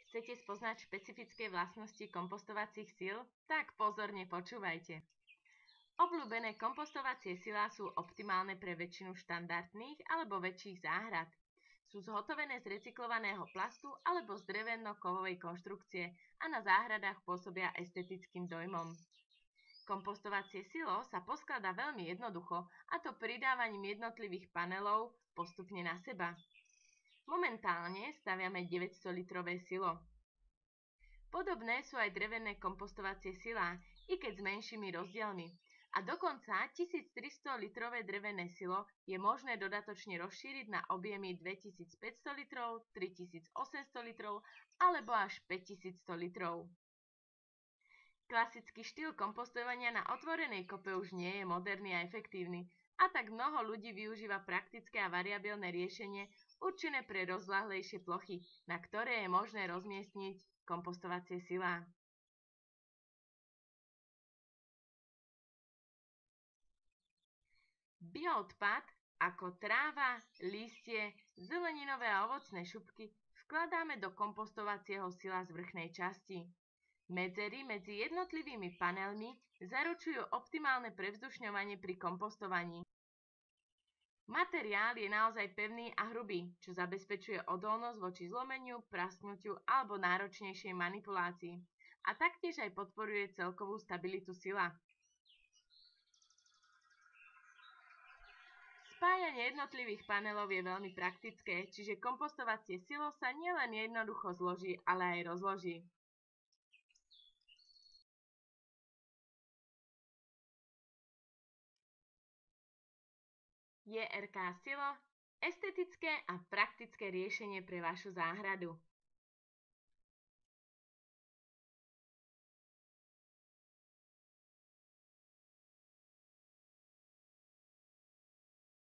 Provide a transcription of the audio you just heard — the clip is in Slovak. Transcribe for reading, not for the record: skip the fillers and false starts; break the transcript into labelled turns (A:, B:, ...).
A: Chcete spoznať špecifické vlastnosti kompostovacích síl? Tak pozorne počúvajte. Obľúbené kompostovacie silá sú optimálne pre väčšinu štandardných alebo väčších záhrad. Sú zhotovené z recyklovaného plastu alebo z dreveno-kovovej konštrukcie a na záhradách pôsobia estetickým dojmom. Kompostovacie silo sa poskladá veľmi jednoducho, a to pridávaním jednotlivých panelov postupne na seba. Momentálne staviame 900-litrové silo. Podobné sú aj drevené kompostovacie silá, i keď s menšími rozdielmi. A dokonca 1300-litrové drevené silo je možné dodatočne rozšíriť na objemy 2500 litrov, 3800 litrov alebo až 5100 litrov. Klasický štýl kompostovania na otvorenej kope už nie je moderný a efektívny, a tak mnoho ľudí využíva praktické a variabilné riešenie určené pre rozľahlejšie plochy, na ktoré je možné rozmiestniť kompostovacie silá. Bioodpad ako tráva, lístie, zeleninové a ovocné šupky vkladáme do kompostovacieho sila z vrchnej časti. Medzery medzi jednotlivými panelmi zaručujú optimálne prevzdušňovanie pri kompostovaní. Materiál je naozaj pevný a hrubý, čo zabezpečuje odolnosť voči zlomeniu, prasknutiu alebo náročnejšej manipulácii, a taktiež aj podporuje celkovú stabilitu sila. Spájanie jednotlivých panelov je veľmi praktické, čiže kompostovacie silo sa nielen jednoducho zloží, ale aj rozloží. JRK Silo – estetické a praktické riešenie pre vašu záhradu.